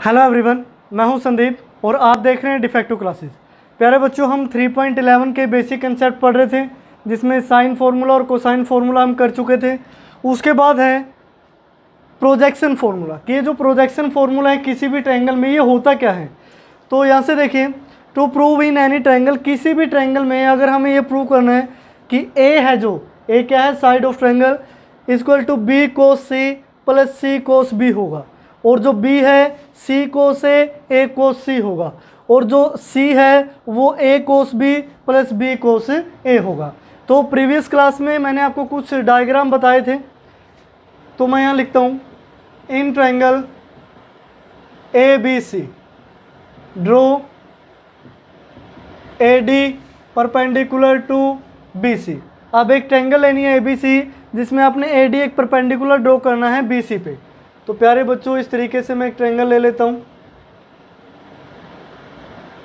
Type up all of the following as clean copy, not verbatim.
Hello everyone, मैं हूं संदीप और आप देख रहे हैं डिफेक्टिव क्लासेस। प्यारे बच्चों, हम 3.11 के बेसिक कंसेप्ट पढ़ रहे थे, जिसमें साइन फार्मूला और कोसाइन फार्मूला हम कर चुके थे। उसके बाद है प्रोजेक्शन फार्मूला कि ये जो प्रोजेक्शन फार्मूला है किसी भी ट्रायंगल में, ये होता क्या है। तो यहाँ से देखिए, to prove in any triangle, किसी भी ट्रायंगल में अगर हमें ये प्रूव करना है कि ए है, जो ए क्या है, side of triangle equal to B cos C plus C cos B होगा, और जो b है c कोस ए कोस c होगा, और जो c है वो a cos b plus b cos a होगा। तो प्रीवियस क्लास में मैंने आपको कुछ डायग्राम बताए थे, तो मैं यहाँ लिखता हूँ, in triangle ABC draw AD perpendicular to BC। अब एक ट्रायंगल लेनी है ABC, जिसमें आपने AD एक परपेंडिकुलर ड्रॉ करना है BC पे। तो प्यारे बच्चों, इस तरीके से मैं एक ट्रायंगल ले लेता हूँ।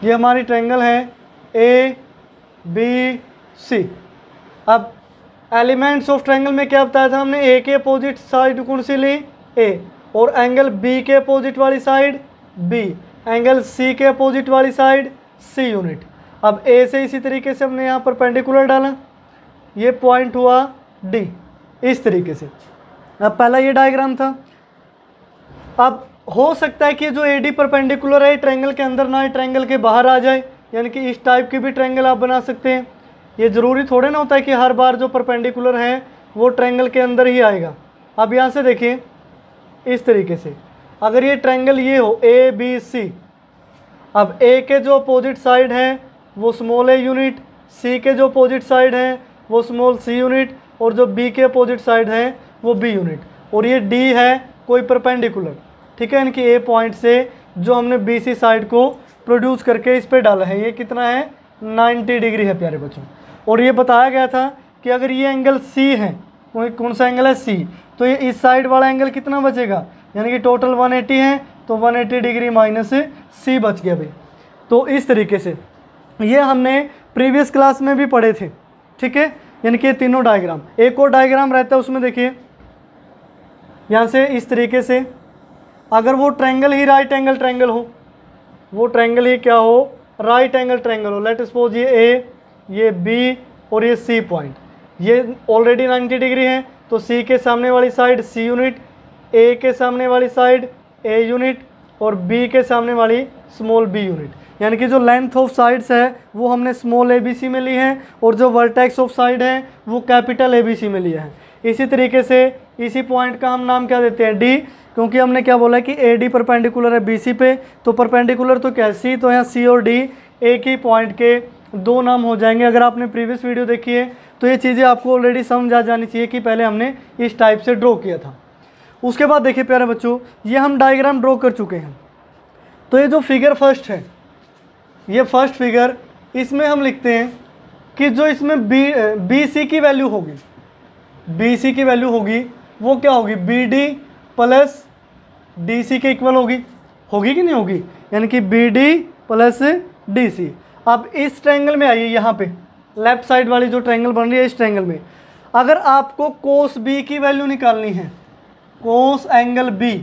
ये हमारी ट्रायंगल है ABC। अब एलिमेंट्स ऑफ ट्रायंगल में क्या बताया था हमने, ए के अपोजिट साइड कौन सी ली, ए, और एंगल बी के अपोजिट वाली साइड बी, एंगल सी के अपोजिट वाली साइड सी यूनिट। अब ए से इसी तरीके से हमने यहाँ परपेंडिकुलर डाला, ये पॉइंट हुआ डी, इस तरीके से। अब पहला ये डायग्राम था। अब हो सकता है कि जो AD परपेंडिकुलर है ट्रायंगल के अंदर ना, ट्रायंगल के बाहर आ जाए, यानी कि इस टाइप की भी ट्रायंगल आप बना सकते हैं। ये ज़रूरी थोड़े ना होता है कि हर बार जो परपेंडिकुलर है वो ट्रायंगल के अंदर ही आएगा। अब यहाँ से देखिए, इस तरीके से अगर ये ट्रायंगल ये हो ABC, अब A के जो अपोजिट साइड है वो स्मॉल a यूनिट, C के जो अपोजिट साइड है वो स्मॉल c यूनिट, और जो B के अपोजिट साइड है वो B यूनिट, और ये D है कोई परपेंडिकुलर, ठीक है, इनकी ए पॉइंट से जो हमने BC साइड को प्रोड्यूस करके इस पे डाला है, ये कितना है, 90 डिग्री है प्यारे बच्चों। और ये बताया गया था कि अगर ये एंगल C है, कौन सा एंगल है, C, तो ये इस साइड वाला एंगल कितना बचेगा, यानी कि टोटल 180 है, तो 180 डिग्री माइनस C बच गया भाई। तो इस तरीके से ये हमने प्रीवियस क्लास में भी पढ़े थे, ठीक है, यानी कि ये तीनों डायग्राम। एक और डायग्राम रहता है, उसमें देखिए यहाँ से इस तरीके से, अगर वो ट्रायंगल ही राइट एंगल ट्रायंगल हो, वो ट्रायंगल ही क्या हो, राइट एंगल ट्रायंगल हो, लेट सपोज ये A, ये B और ये C पॉइंट, ये ऑलरेडी 90 डिग्री है, तो C के सामने वाली साइड C यूनिट, A के सामने वाली साइड A यूनिट, और B के सामने वाली स्मॉल b यूनिट, यानी कि जो लेंथ ऑफ साइड्स है वो हमने स्मॉल ABC में ली है, और जो वर्टेक्स ऑफ साइड है वो कैपिटल ABC में लिया है। इसी तरीके से इसी पॉइंट का हम नाम क्या देते हैं, D, क्योंकि हमने क्या बोला कि AD परपेंडिकुलर है BC पे, तो परपेंडिकुलर तो क्या है, C, तो यहाँ C और D एक ही पॉइंट के दो नाम हो जाएंगे। अगर आपने प्रीवियस वीडियो देखी है तो ये चीज़ें आपको ऑलरेडी समझ आ जानी चाहिए कि पहले हमने इस टाइप से ड्रॉ किया था। उसके बाद देखिए प्यारे बच्चों, ये हम डायग्राम ड्रॉ कर चुके हैं। तो ये जो फिगर फर्स्ट है, ये फर्स्ट फिगर, इसमें हम लिखते हैं कि जो इसमें BC की वैल्यू होगी, BC की वैल्यू होगी वो क्या होगी, BD प्लस DC के इक्वल होगी कि नहीं होगी, यानी कि BD प्लस DC। अब इस ट्रायंगल में आइए, यहाँ पे लेफ्ट साइड वाली जो ट्रायंगल बन रही है, इस ट्रायंगल में अगर आपको कोस B की वैल्यू निकालनी है, कोस एंगल B,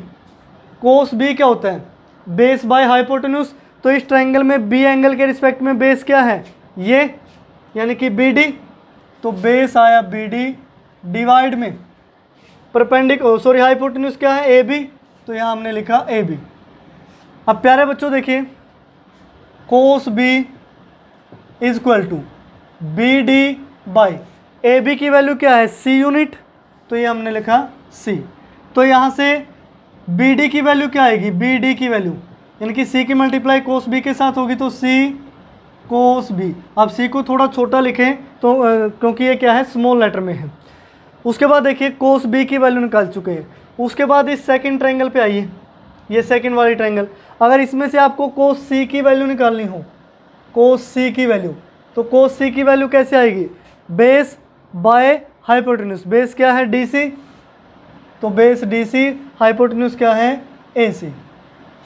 कोस B क्या होता है, बेस बाय हाइपोटेन्यूज, तो इस ट्रायंगल में B एंगल के रिस्पेक्ट में बेस क्या है, ये, यानी कि BD, तो बेस आया BD डिवाइड में हाइपोटेन्यूज क्या है, AB, तो यहाँ हमने लिखा AB। अब प्यारे बच्चों देखिए, cos B is equal to BD by AB की वैल्यू क्या है, C यूनिट, तो ये हमने लिखा C। तो यहाँ से BD की वैल्यू क्या आएगी, BD की वैल्यू, यानी कि C की मल्टीप्लाई कोस B के साथ होगी, तो C कोस B। अब C को थोड़ा छोटा लिखें तो क्योंकि ये क्या है, स्मॉल लेटर में है। उसके बाद देखिए कोस B की वैल्यू निकाल चुके हैं। उसके बाद इस सेकंड ट्रायंगल पे आइए, ये सेकंड वाली ट्रायंगल, अगर इसमें से आपको कोस C की वैल्यू निकालनी हो, कोस C की वैल्यू, तो कोस C की वैल्यू कैसे आएगी, बेस बाय हाइपोटेन्यूज, बेस क्या है DC, तो बेस DC, हाइपोटेन्यूज क्या है AC।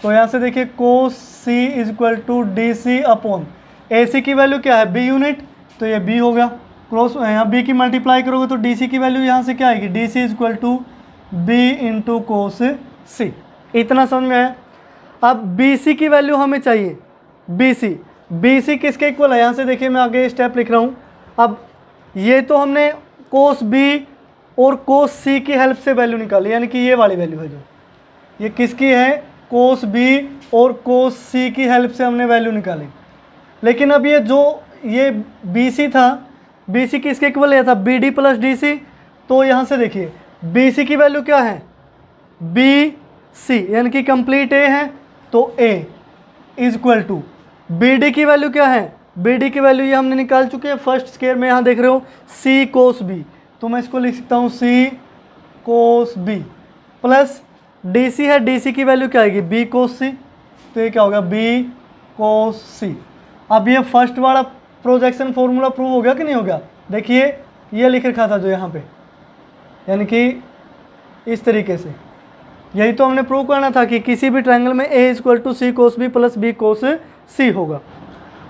तो यहाँ से देखिए cos C is equal to DC upon AC की वैल्यू क्या है, B यूनिट, तो ये B होगा, क्रॉस यहाँ B की मल्टीप्लाई करोगे तो DC की वैल्यू यहाँ से क्या आएगी, DC is equal to B into cos C। इतना समझ में आया। अब बी सी की वैल्यू हमें चाहिए, बी सी किसके इक्वल है, यहाँ से देखिए मैं आगे स्टेप लिख रहा हूँ। अब ये तो हमने कोस बी और कोस सी की हेल्प से वैल्यू निकाली, यानी कि ये वाली वैल्यू है जो ये किसकी है, कोस बी और कोस सी की हेल्प से हमने वैल्यू निकाली। लेकिन अब ये जो ये बी सी था, बी सी किसके इक्वल है था, B D plus D C. तो यहाँ से देखिए बी सी की वैल्यू क्या है, बी सी यानी कि कंप्लीट ए है, तो A is equal to B D की वैल्यू क्या है, बी डी की वैल्यू ये हमने निकाल चुके हैं फर्स्ट स्क्वायर में, यहाँ देख रहे हो सी कोस बी, तो मैं इसको लिख सकता हूँ C cos B plus D C है, डी सी की वैल्यू क्या आएगी, बी कोस सी, तो ये क्या होगा बी कोस सी। अब ये फर्स्ट वाला प्रोजेक्शन फॉर्मूला प्रूव हो गया कि नहीं हो गया, देखिए ये लिख रखा था जो यहाँ पे, यानी कि इस तरीके से यही तो हमने प्रूव करना था कि किसी भी ट्रायंगल में A equal to C cos B plus B cos C होगा।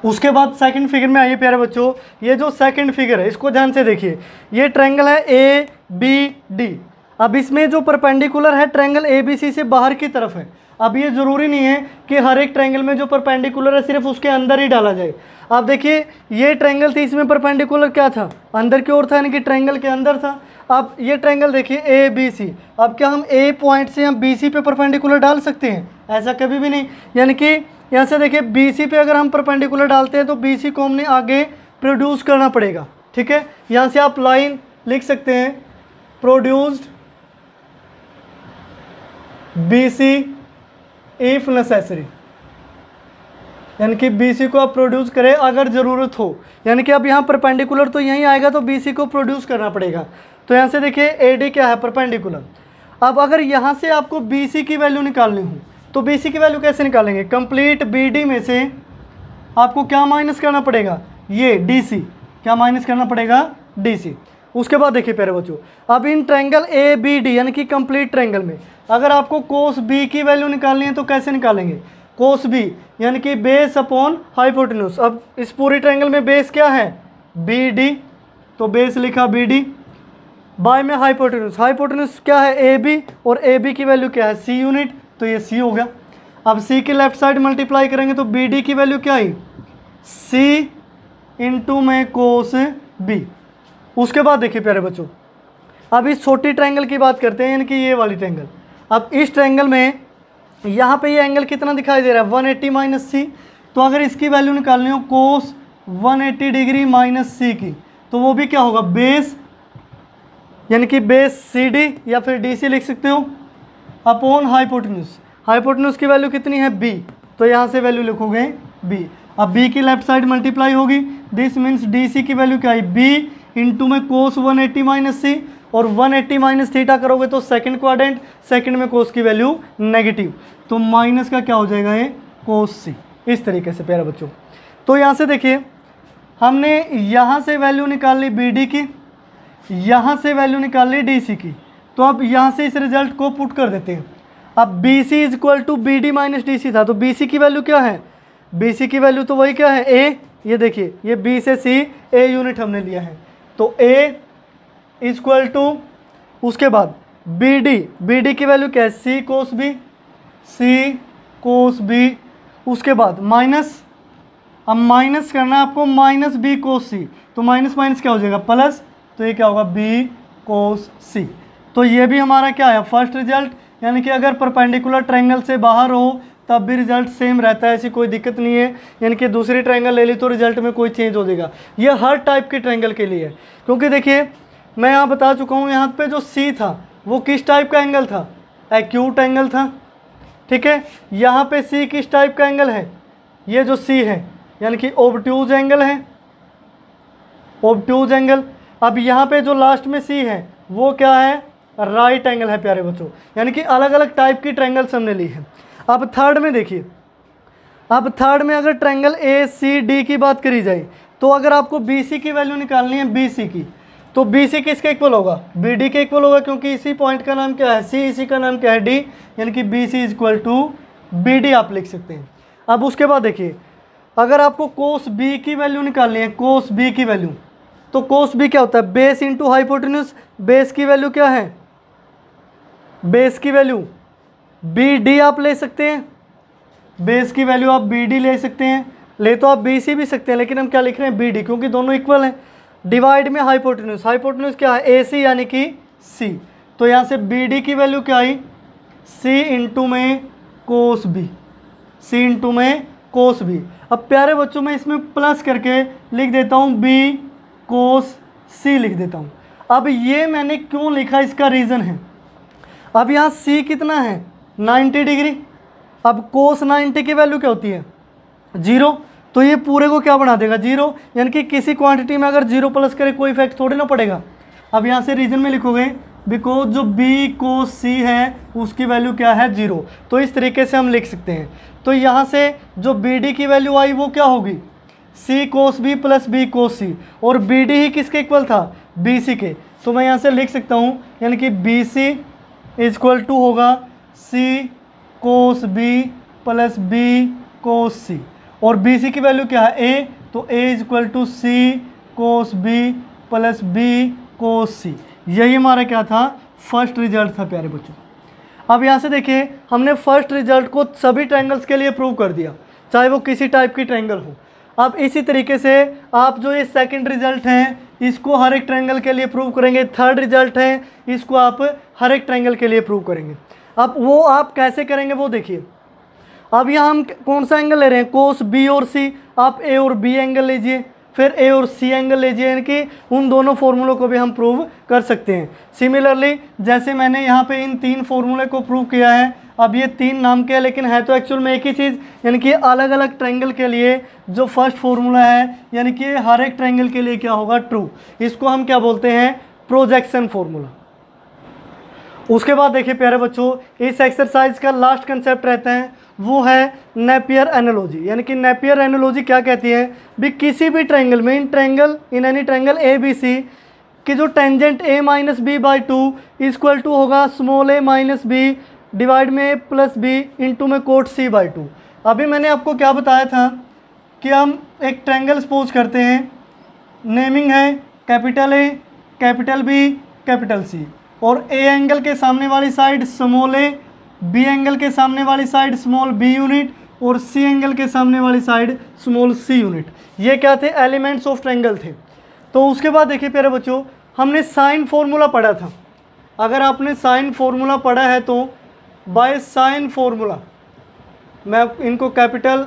उसके बाद सेकंड फिगर में आइए प्यारे बच्चों, ये जो सेकंड फिगर है इसको ध्यान से देखिए, ये ट्रायंगल है ए बी डी। अब इसमें जो परपेंडिकुलर है ट्रायंगल ए बी सी से बाहर की तरफ है। अब ये ज़रूरी नहीं है कि हर एक ट्रायंगल में जो परपेंडिकुलर है सिर्फ उसके अंदर ही डाला जाए। अब देखिए ये ट्रायंगल थी, इसमें परपेंडिकुलर क्या था, अंदर की ओर था, यानी कि ट्रायंगल के अंदर था। अब ये ट्रायंगल देखिए ए बी सी, अब क्या हम ए पॉइंट से हम बी सी पे परपेंडिकुलर डाल सकते हैं, ऐसा कभी भी नहीं। यानी कि यहाँ से देखिए बी सी पे अगर हम परपेंडिकुलर डालते हैं तो बी सी को हमने आगे प्रोड्यूस करना पड़ेगा, ठीक है। यहाँ से आप लाइन लिख सकते हैं, produced B C if necessary, यानी कि बी सी को आप प्रोड्यूस करें अगर ज़रूरत हो, यानी कि अब यहाँ परपेंडिकुलर तो यहीं आएगा तो बी सी को प्रोड्यूस करना पड़ेगा। तो यहाँ से देखिए ए डी क्या है, परपेंडिकुलर। अब अगर यहाँ से आपको बी सी की वैल्यू निकालनी हो तो बी सी की वैल्यू कैसे निकालेंगे, कंप्लीट बी डी में से आपको क्या माइनस करना पड़ेगा, ये डी सी, क्या माइनस करना पड़ेगा, डी सी। उसके बाद देखिए प्यारे बच्चों, अब in triangle A B D यानी कि कंप्लीट ट्रायंगल में अगर आपको कोस बी की वैल्यू निकालनी है तो कैसे निकालेंगे, कोस बी यानी कि बेस अपॉन हाइपोटेन्यूज। अब इस पूरी ट्रायंगल में बेस क्या है, बी डी, तो बेस लिखा बी डी, बाय में हाइपोटेन्यूज, हाइपोटेन्यूज क्या है ए बी, और ए बी की वैल्यू क्या है सी यूनिट, तो ये सी हो गया। अब सी के लेफ्ट साइड मल्टीप्लाई करेंगे तो बी डी की वैल्यू क्या आई, सी इंटू में कोस बी। उसके बाद देखिए प्यारे बच्चों, अब इस छोटी ट्रायंगल की बात करते हैं, यानी कि ये वाली ट्रायंगल। अब इस ट्रायंगल में यहाँ पे ये एंगल कितना दिखाई दे रहा है, 180 माइनस सी। तो अगर इसकी वैल्यू निकालनी हो कोस 180 डिग्री माइनस सी की, तो वो भी क्या होगा, बेस यानी कि बेस सी डी या फिर डी सी लिख सकते हो, अपॉन हाइपोटेन्यूज। हाइपोटेन्यूज की वैल्यू कितनी है बी, तो यहाँ से वैल्यू लिखोगे बी। अब बी की लेफ्ट साइड मल्टीप्लाई होगी, दिस मीन्स डी सी की वैल्यू क्या है, बी इंटू में कोस 180 माइनस सी, और 180 माइनस थीटा करोगे तो सेकंड क्वाड्रेंट, सेकंड में कोस की वैल्यू नेगेटिव, तो माइनस का क्या हो जाएगा ये कोस सी। इस तरीके से प्यारे बच्चों, तो यहाँ से देखिए हमने यहाँ से वैल्यू निकाल ली बी डी की, यहाँ से वैल्यू निकाल ली डी सी की। तो अब यहाँ से इस रिजल्ट को पुट कर देते हैं। अब B C is equal to B D minus D C था, तो बी सी की वैल्यू क्या है, बी सी की वैल्यू तो वही क्या है ए, ये देखिए ये बी से सी ए यूनिट हमने लिया है, तो ए इक्वल टू, उसके बाद बी डी की वैल्यू क्या है सी कोस बी, उसके बाद माइनस, अब माइनस करना है आपको, माइनस बी कोस सी, तो माइनस माइनस क्या हो जाएगा प्लस, तो ये क्या होगा बी कोस सी। तो ये भी हमारा क्या है फर्स्ट रिजल्ट, यानी कि अगर परपेंडिकुलर ट्रायंगल से बाहर हो तब भी रिजल्ट सेम रहता है, ऐसी कोई दिक्कत नहीं है। यानी कि दूसरी ट्रायंगल ले ली तो रिजल्ट में कोई चेंज हो जाएगा। ये हर टाइप की ट्रायंगल के लिए है, क्योंकि देखिए मैं यहाँ बता चुका हूँ, यहाँ पे जो सी था वो किस टाइप का एंगल था, एक्यूट एंगल था, ठीक है। यहाँ पे सी किस टाइप का एंगल है, ये जो सी है यानी कि ओब्ट्यूज एंगल है, ओब्ट्यूज एंगल। अब यहाँ पे जो लास्ट में सी है वो क्या है, राइट एंगल है प्यारे बच्चों। यानी कि अलग अलग टाइप की ट्रायंगल्स हमने ली है। अब थर्ड में देखिए, अब थर्ड में अगर ट्रायंगल ए सी डी की बात करी जाए तो अगर आपको बी सी की वैल्यू निकालनी है बी सी की, तो बी सी किसके इक्वल होगा, बी डी के इक्वल होगा, क्योंकि इसी पॉइंट का नाम क्या है सी, इसी का नाम क्या है डी, यानी कि B C is equal to B D आप लिख सकते हैं। अब उसके बाद देखिए अगर आपको कोस बी की वैल्यू निकालनी है, कोस बी की वैल्यू, तो कोस बी क्या होता है बेस इंटू हाइपोटेन्यूज। बेस की वैल्यू क्या है, बेस की वैल्यू बी डी आप ले सकते हैं, बेस की वैल्यू आप बी डी ले सकते हैं, ले तो आप बी सी भी सकते हैं, लेकिन हम क्या लिख रहे हैं बी डी, क्योंकि दोनों इक्वल हैं। डिवाइड में हाइपोटेन्यूज, हाइपोटेन्यूज क्या है ए सी यानी कि सी, तो यहाँ से बी डी की वैल्यू क्या आई सी इंटू में कोस बी, सी इंटू में कोस बी। अब प्यारे बच्चों मैं इसमें प्लस करके लिख देता हूँ बी कोस सी लिख देता हूँ। अब ये मैंने क्यों लिखा इसका रीज़न है, अब यहाँ सी कितना है 90 डिग्री, अब कोस 90 की वैल्यू क्या होती है 0, तो ये पूरे को क्या बना देगा 0, यानी कि किसी क्वांटिटी में अगर 0 प्लस करे कोई इफेक्ट थोड़ी ना पड़ेगा। अब यहाँ से रीजन में लिखोगे बिकॉज जो बी कोस सी है उसकी वैल्यू क्या है 0, तो इस तरीके से हम लिख सकते हैं। तो यहाँ से जो बी डी की वैल्यू आई वो क्या होगी सी cos B plus B cos C, और बी डी ही किसके इक्वल था बी सी के, तो मैं यहाँ से लिख सकता हूँ यानी कि B C is equal to होगा C cos B plus B cos C, और बी सी की वैल्यू क्या है ए, तो A is equal to C cos B plus B cos C. यही हमारा क्या था फर्स्ट रिजल्ट था प्यारे बच्चों। अब यहाँ से देखिए हमने फर्स्ट रिजल्ट को सभी ट्रायंगल्स के लिए प्रूव कर दिया, चाहे वो किसी टाइप की ट्रायंगल हो। अब इसी तरीके से आप जो ये सेकंड रिजल्ट हैं इसको हर एक ट्रायंगल के लिए प्रूव करेंगे, थर्ड रिजल्ट है इसको आप हर एक ट्रायंगल के लिए प्रूव करेंगे। अब वो आप कैसे करेंगे वो देखिए। अब यहाँ हम कौन सा एंगल ले रहे हैं कोस बी और सी, आप ए और बी एंगल लीजिए, फिर ए और सी एंगल लीजिए, यानी कि उन दोनों फॉर्मूलों को भी हम प्रूव कर सकते हैं। सिमिलरली जैसे मैंने यहाँ पे इन 3 फॉर्मूले को प्रूव किया है, अब ये 3 नाम के हैं लेकिन है तो एक्चुअल में एक ही चीज़, यानी कि अलग अलग ट्रायंगल के लिए जो फर्स्ट फार्मूला है यानी कि हर एक ट्रायंगल के लिए क्या होगा ट्रू, इसको हम क्या बोलते हैं प्रोजेक्शन फार्मूला। उसके बाद देखिए प्यारे बच्चों इस एक्सरसाइज का लास्ट कंसेप्ट रहता है वो है नेपियर एनालॉजी, यानी कि नेपियर एनालॉजी क्या कहती है भी किसी भी ट्रायंगल में in any triangle A B C कि जो tangent A minus B by two equal to होगा small a minus B divide में ए प्लस बी इंटू में कोट सी बाई टू। अभी मैंने आपको क्या बताया था कि हम एक ट्रायंगल सपोज करते हैं, नेमिंग है capital A capital B capital C, और ए एंगल के सामने वाली side small a, B angle के सामने वाली साइड स्मॉल बी यूनिट, और सी एंगल के सामने वाली साइड स्मॉल सी यूनिट। ये क्या थे एलिमेंट्स ऑफ ट्रायंगल थे। तो उसके बाद देखिए प्यारे बच्चों हमने साइन फॉर्मूला पढ़ा था, अगर आपने साइन फॉर्मूला पढ़ा है तो बाय साइन फॉर्मूला, मैं इनको कैपिटल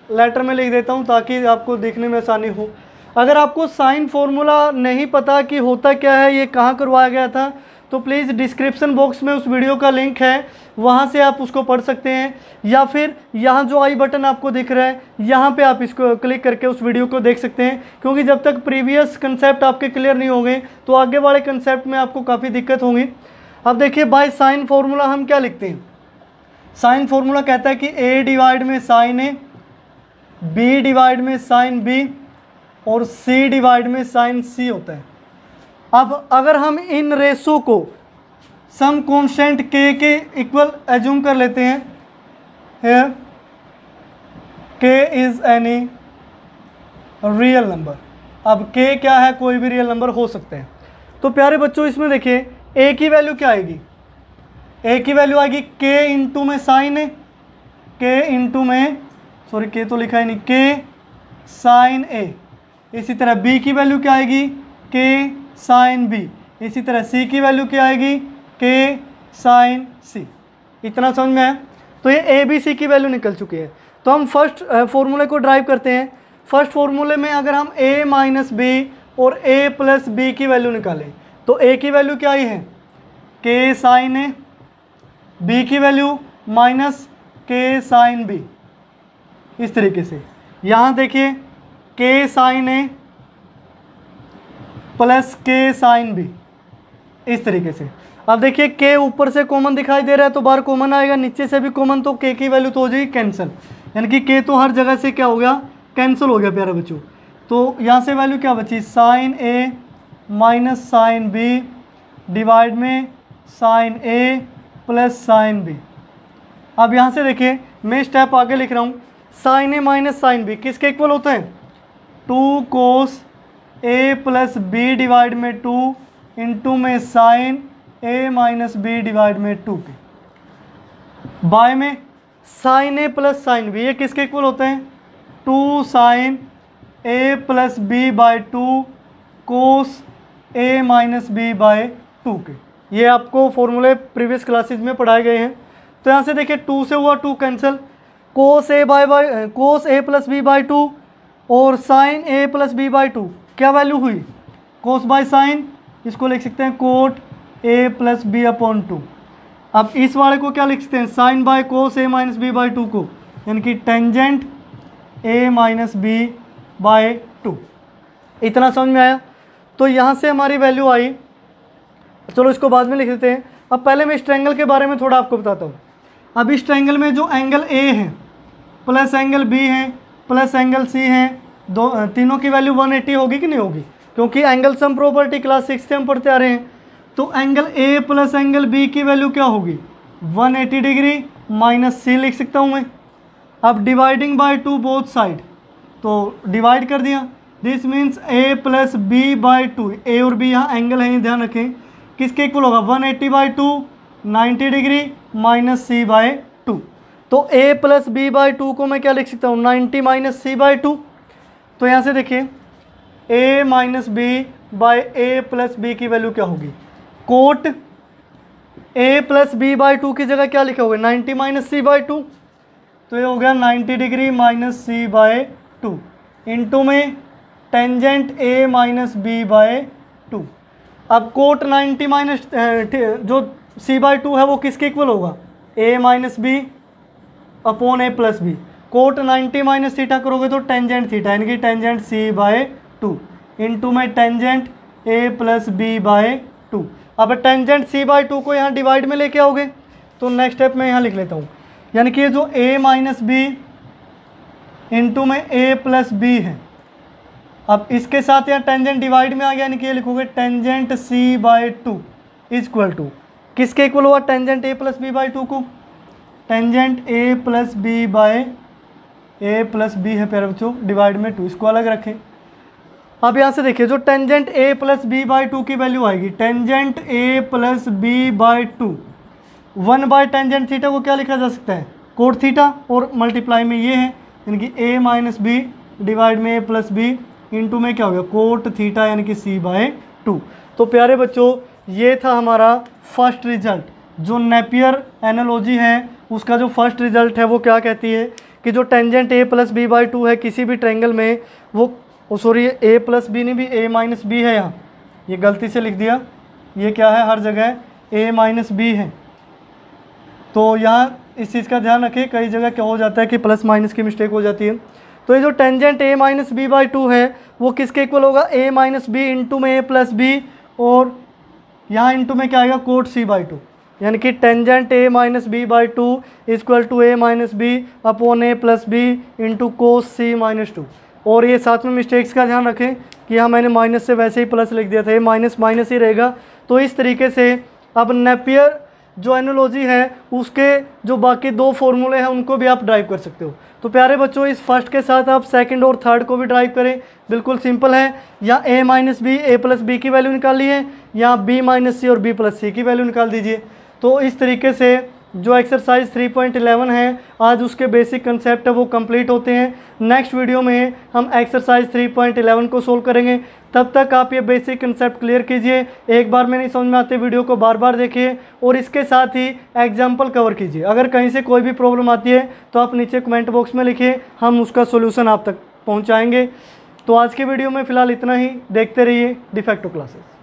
लेटर में लिख देता हूँ ताकि आपको देखने में आसानी हो। अगर आपको साइन फॉर्मूला नहीं पता कि होता क्या है, ये कहाँ करवाया गया था, तो प्लीज़ डिस्क्रिप्शन बॉक्स में उस वीडियो का लिंक है, वहाँ से आप उसको पढ़ सकते हैं, या फिर यहाँ जो आई बटन आपको दिख रहा है यहाँ पे आप इसको क्लिक करके उस वीडियो को देख सकते हैं, क्योंकि जब तक प्रीवियस कंसेप्ट आपके क्लियर नहीं होंगे तो आगे वाले कंसेप्ट में आपको काफ़ी दिक्कत होगी। अब देखिए बाय साइन फॉर्मूला हम क्या लिखते हैं, साइन फॉर्मूला कहता है कि ए डिवाइड में साइन ए, बी डिवाइड में साइन बी, और सी डिवाइड में साइन सी होता है। अब अगर हम इन रेशो को सम कांस्टेंट के इक्वल एज्यूम कर लेते हैं, हियर के इज एनी रियल नंबर। अब के क्या है, कोई भी रियल नंबर हो सकते हैं। तो प्यारे बच्चों इसमें देखिए ए की वैल्यू क्या आएगी, ए की वैल्यू आएगी के इंटू में साइन ए, के इंटू में सॉरी के तो लिखा है नहीं, के साइन ए। इसी तरह बी की वैल्यू क्या आएगी, के साइन बी। इसी तरह सी की वैल्यू क्या आएगी, के साइन सी। इतना समझ में है। तो ये ए बी सी की वैल्यू निकल चुकी है। तो हम फर्स्ट फॉर्मूले को ड्राइव करते हैं। फर्स्ट फॉर्मूले में अगर हम ए माइनस बी और ए प्लस बी की वैल्यू निकालें तो ए की वैल्यू क्या आई है, के साइन ए, बी की वैल्यू माइनस के साइन बी। इस तरीके से यहाँ देखिए के साइन ए प्लस के साइन बी, इस तरीके से। अब देखिए के ऊपर से कॉमन दिखाई दे रहा है तो बाहर कॉमन आएगा, नीचे से भी कॉमन, तो के की वैल्यू तो हो जाएगी कैंसिल, यानी कि के तो हर जगह से क्या हो गया कैंसिल हो गया प्यारे बच्चों। तो यहाँ से वैल्यू क्या बची, sign A minus sine B divide में sine A plus sine B. अब यहाँ से देखिए मैं स्टेप आगे लिख रहा हूँ, sine A minus sine B किसके इक्वल होते हैं, 2 cos A plus B divide में 2 इंटू में sine A minus B divide में 2 के। बाय में sine A plus sine B, ये किसके इक्वल होते हैं? 2 sine A plus B by 2 cos A minus B by 2 के। ये आपको फॉर्मूले प्रीवियस क्लासेस में पढ़ाए गए हैं। तो यहाँ से देखिए 2 से हुआ 2 cancel, cos A plus B by 2 और sine A plus B by 2 क्या वैल्यू हुई? कोस बाय साइन, इसको लिख सकते हैं cot A plus B upon 2। अब इस वाले को क्या लिख सकते हैं? Sine by cos A minus B by 2 को, यानी कि tangent A minus B by 2। इतना समझ में आया? तो यहाँ से हमारी वैल्यू आई। चलो इसको बाद में लिख देते हैं। अब पहले मैं इस ट्रायंगल के बारे में थोड़ा आपको बताता हूँ। अब इस ट्रायंगल में जो एंगल ए है प्लस एंगल बी है प्लस एंगल सी है, तीनों की वैल्यू 180 होगी कि नहीं होगी? क्योंकि एंगल सम प्रॉपर्टी क्लास 6 से हम पढ़ते आ रहे हैं। तो angle A plus angle B की वैल्यू क्या होगी? 180 डिग्री माइनस सी लिख सकता हूँ मैं। अब डिवाइडिंग बाय 2 बोथ साइड, तो डिवाइड कर दिया। This means A plus B by 2, A और बी यहाँ एंगल है, ध्यान रखें। किसके इक्वल होगा? 180 by 2 90 degree minus C by 2। तो ए प्लस बी बाई 2 को मैं क्या लिख सकता हूँ? 90 माइनस सी बाई 2। तो यहाँ से देखिए a minus B by A plus B की वैल्यू क्या होगी? Cot a plus B by 2 की जगह क्या लिखा होगा? 90 माइनस सी बाई 2। तो ये हो गया 90 degree minus C by 2 into में tangent a minus B by 2। अब कोट 90 माइनस जो c बाई 2 है वो किसके इक्वल होगा? a minus B upon A plus B. Cot 90 minus theta करोगे तो टेंजेंट थीटा, यानी कि टेंजेंट c बाई 2 इंटू में tangent a plus B by 2। अब टेंजेंट c बाई 2 को यहाँ डिवाइड में लेके आओगे तो नेक्स्ट स्टेप में यहाँ लिख लेता हूँ, यानी कि जो a माइनस बी इंटू में a प्लस बी है। अब इसके साथ यहाँ टेंजेंट डिवाइड में आ गया, यानी कि ये लिखोगे tangent c by 2 is equal to किसके इक्वल हुआ? Tangent a plus B by 2 को, tangent a plus B by A plus B है प्यारे बच्चों, डिवाइड में 2, इसको अलग रखें। अब यहाँ से देखिए जो tangent a plus B by 2 की वैल्यू आएगी, tangent a plus B by 2 1 by tangent theta को क्या लिखा जा सकता है? कोट थीटा, और मल्टीप्लाई में ये है, यानी कि a माइनस बी डिवाइड में a प्लस बी इंटू में क्या हो गया? कोट थीटा, यानी कि c बाई 2। तो प्यारे बच्चों ये था हमारा फर्स्ट रिजल्ट। जो नेपियर एनालॉजी है उसका जो फर्स्ट रिजल्ट है वो क्या कहती है कि जो tangent a plus B by 2 है किसी भी ट्रायंगल में, वो सॉरी a प्लस बी नहीं भी a माइनस बी है, यहाँ ये गलती से लिख दिया, ये क्या है? हर जगह a माइनस बी है। तो यहाँ इस चीज़ का ध्यान रखें, कई जगह क्या हो जाता है कि प्लस माइनस की मिस्टेक हो जाती है। तो ये जो tangent a minus B by 2 है वो किसके इक्वल होगा? a माइनस बी इंटू में a प्लस बी, और यहाँ इंटू में क्या आएगा? कोट c बाई 2, यानी कि tangent a minus B by 2 equal to a minus B upon a plus B into cos c minus 2। और ये साथ में मिस्टेक्स का ध्यान रखें कि यहाँ मैंने माइनस से वैसे ही प्लस लिख दिया था, ये माइनस माइनस ही रहेगा। तो इस तरीके से अब नेपियर जो एनालॉजी है उसके जो बाकी 2 फॉर्मूले हैं उनको भी आप ड्राइव कर सकते हो। तो प्यारे बच्चों इस फर्स्ट के साथ आप सेकंड और थर्ड को भी ड्राइव करें, बिल्कुल सिंपल है। या a minus B A plus B की वैल्यू निकाली है, या b माइनस सी और b प्लस सी की वैल्यू निकाल दीजिए। तो इस तरीके से जो एक्सरसाइज 3.11 है आज उसके बेसिक कंसेप्ट है वो कंप्लीट होते हैं। नेक्स्ट वीडियो में हम एक्सरसाइज 3.11 को सोल्व करेंगे। तब तक आप ये बेसिक कंसेप्ट क्लियर कीजिए, एक बार में नहीं समझ में आते वीडियो को बार बार देखिए, और इसके साथ ही एग्जाम्पल कवर कीजिए। अगर कहीं से कोई भी प्रॉब्लम आती है तो आप नीचे कमेंट बॉक्स में लिखिए, हम उसका सोल्यूशन आप तक पहुँचाएँगे। तो आज के वीडियो में फ़िलहाल इतना ही, देखते रहिए डिफेक्टो क्लासेस।